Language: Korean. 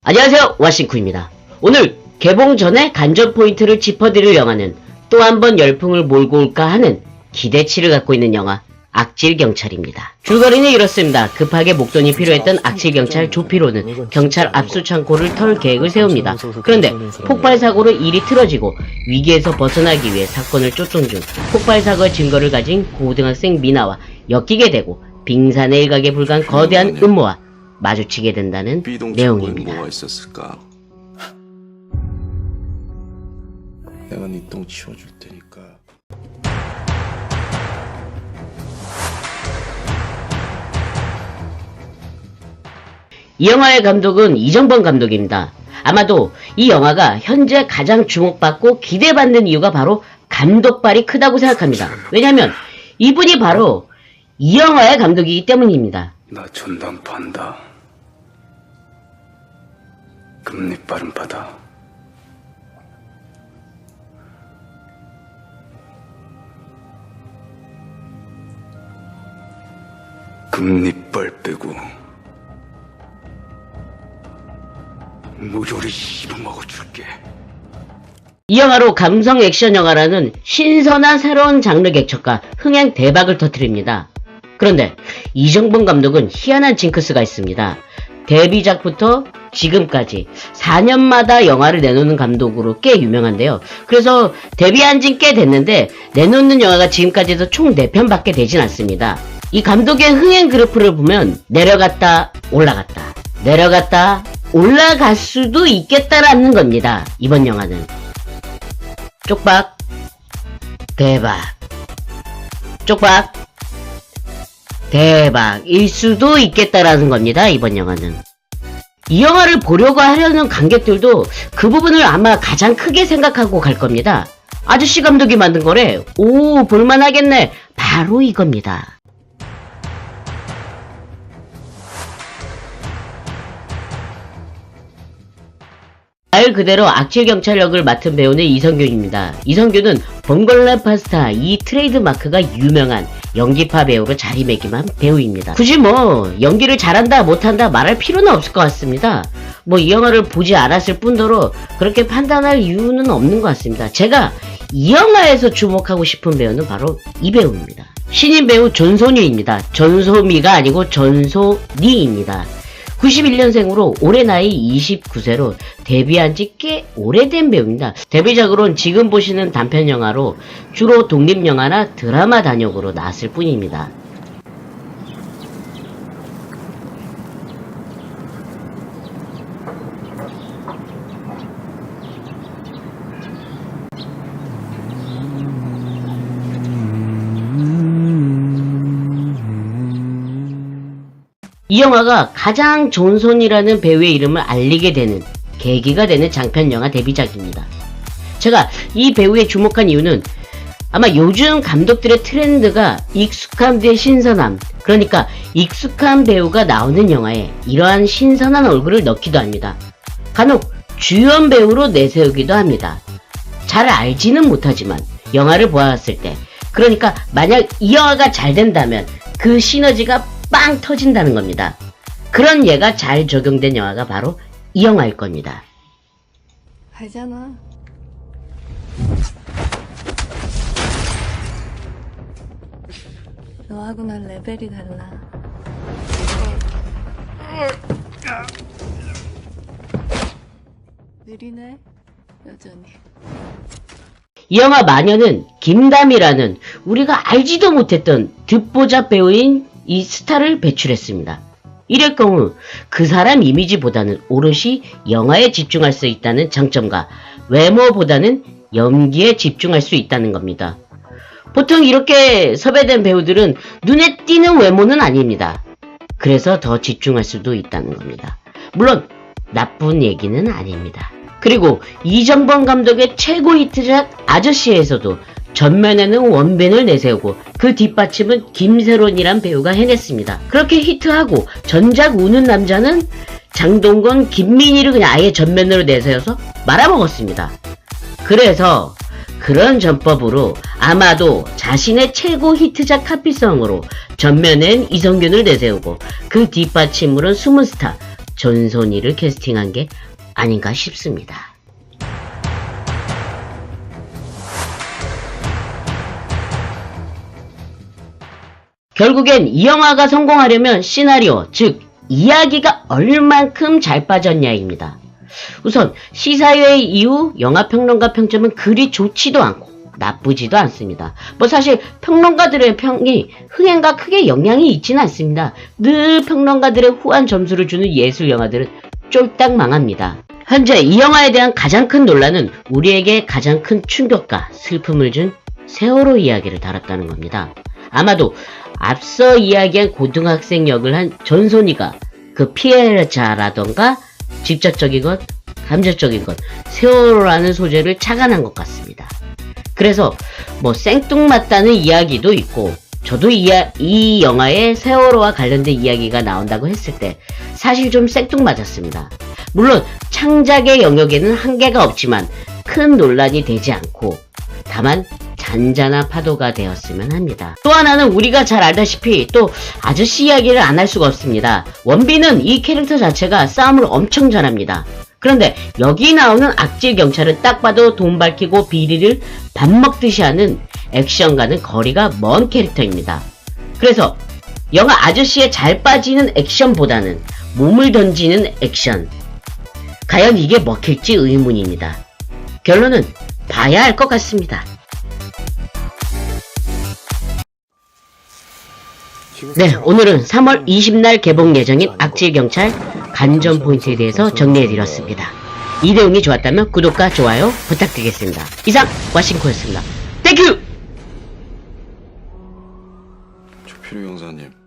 안녕하세요, 와싱쿠입니다. 오늘 개봉 전에 관전 포인트를 짚어드릴 영화는 또 한 번 열풍을 몰고 올까 하는 기대치를 갖고 있는 영화 악질경찰입니다. 줄거리는 이렇습니다. 급하게 목돈이 필요했던 악질경찰 조피로는 경찰 압수창고를 털 계획을 세웁니다. 그런데 폭발사고로 일이 틀어지고 위기에서 벗어나기 위해 사건을 쫓던 중 폭발사고의 증거를 가진 고등학생 미나와 엮이게 되고 빙산의 일각에 불과한 거대한 음모와 마주치게 된다는 내용입니다. 뭐가 있었을까? 내가 네 똥 치워줄 테니까. 이 영화의 감독은 이정범 감독입니다. 아마도 이 영화가 현재 가장 주목받고 기대받는 이유가 바로 감독발이 크다고 생각합니다. 왜냐하면 이분이 바로 이 영화의 감독이기 때문입니다. 나 전담 판다. 금리빨은 받아. 금리빨 빼고 무조리 씹어먹어줄게. 이 영화로 감성 액션 영화라는 신선한 새로운 장르 객척과 흥행 대박을 터뜨립니다. 그런데 이정범 감독은 희한한 징크스가 있습니다. 데뷔작부터 지금까지 4년마다 영화를 내놓는 감독으로 꽤 유명한데요. 그래서 데뷔한 지 꽤 됐는데 내놓는 영화가 지금까지도 총 4편밖에 되진 않습니다. 이 감독의 흥행 그래프를 보면 내려갔다 올라갔다 내려갔다 올라갈 수도 있겠다라는 겁니다. 이번 영화는 쪽박 대박 쪽박 대박일 수도 있겠다라는 겁니다. 이번 영화는 이 영화를 보려고 하려는 관객들도 그 부분을 아마 가장 크게 생각하고 갈 겁니다. 아저씨 감독이 만든 거래. 오, 볼만하겠네. 바로 이겁니다. 말 그대로 악질경찰 역을 맡은 배우는 이성균입니다. 이성균은 봉골레 파스타 이 트레이드 마크가 유명한 연기파 배우로 자리매김한 배우입니다. 굳이 뭐 연기를 잘한다 못한다 말할 필요는 없을 것 같습니다. 뭐 이 영화를 보지 않았을 뿐더러 그렇게 판단할 이유는 없는 것 같습니다. 제가 이 영화에서 주목하고 싶은 배우는 바로 이 배우입니다. 신인 배우 전소미입니다. 전소미가 아니고 전소니입니다. 91년생으로 올해 나이 29세로 데뷔한 지 꽤 오래된 배우입니다. 데뷔작으로는 지금 보시는 단편 영화로 주로 독립영화나 드라마 단역으로 나왔을 뿐입니다. 이 영화가 가장 존손이라는 배우의 이름을 알리게 되는 계기가 되는 장편영화 데뷔작입니다. 제가 이 배우에 주목한 이유는 아마 요즘 감독들의 트렌드가 익숙함 대 신선함, 그러니까 익숙한 배우가 나오는 영화에 이러한 신선한 얼굴을 넣기도 합니다. 간혹 주연 배우로 내세우기도 합니다. 잘 알지는 못하지만 영화를 보았을 때, 그러니까 만약 이 영화가 잘 된다면 그 시너지가 빵 터진다는 겁니다. 그런 예가 잘 적용된 영화가 바로 이 영화일 겁니다. 알잖아. 너하고 난 레벨이 달라. 느리네, 여전히. 이 영화 마녀는 김다미라는 우리가 알지도 못했던 듣보잡 배우인 이 스타를 배출했습니다. 이럴 경우 그 사람 이미지보다는 오롯이 영화에 집중할 수 있다는 장점과 외모보다는 연기에 집중할 수 있다는 겁니다. 보통 이렇게 섭외된 배우들은 눈에 띄는 외모는 아닙니다. 그래서 더 집중할 수도 있다는 겁니다. 물론 나쁜 얘기는 아닙니다. 그리고 이정범 감독의 최고 히트작 아저씨에서도 전면에는 원빈을 내세우고 그 뒷받침은 김세론이란 배우가 해냈습니다. 그렇게 히트하고 전작 우는 남자는 장동건, 김민희를 그냥 아예 전면으로 내세워서 말아먹었습니다. 그래서 그런 전법으로 아마도 자신의 최고 히트작 카피성으로 전면엔 이성균을 내세우고 그 뒷받침으로는 숨은 스타 전선이를 캐스팅한 게 아닌가 싶습니다. 결국엔 이 영화가 성공하려면 시나리오, 즉 이야기가 얼만큼 잘 빠졌냐입니다. 우선 시사회 이후 영화평론가 평점은 그리 좋지도 않고 나쁘지도 않습니다. 뭐 사실 평론가들의 평이 흥행과 크게 영향이 있지는 않습니다. 늘 평론가들의 후한 점수를 주는 예술 영화들은 쫄딱 망합니다. 현재 이 영화에 대한 가장 큰 논란은 우리에게 가장 큰 충격과 슬픔을 준 세월호 이야기를 다뤘다는 겁니다. 아마도 앞서 이야기한 고등학생 역을 한 전소니가 그 피해자라던가 직접적인 것, 감정적인 것, 세월호라는 소재를 착안한 것 같습니다. 그래서 뭐 생뚱맞다는 이야기도 있고, 저도 이 영화에 세월호와 관련된 이야기가 나온다고 했을 때 사실 좀 생뚱맞았습니다. 물론 창작의 영역에는 한계가 없지만 큰 논란이 되지 않고 다만 잔잔한 파도가 되었으면 합니다. 또 하나는 우리가 잘 알다시피 또 아저씨 이야기를 안 할 수가 없습니다. 원빈은 이 캐릭터 자체가 싸움을 엄청 잘합니다. 그런데 여기 나오는 악질 경찰은 딱 봐도 돈 밝히고 비리를 밥 먹듯이 하는 액션과는 거리가 먼 캐릭터입니다. 그래서 영화 아저씨에 잘 빠지는 액션보다는 몸을 던지는 액션, 과연 이게 먹힐지 의문입니다. 결론은 봐야 할 것 같습니다. 네, 오늘은 3월 20날 개봉 예정인 악질경찰 관전 포인트에 대해서 정리해드렸습니다. 이 내용이 좋았다면 구독과 좋아요 부탁드리겠습니다. 이상 와싱코였습니다. 땡큐! 조필우 형사님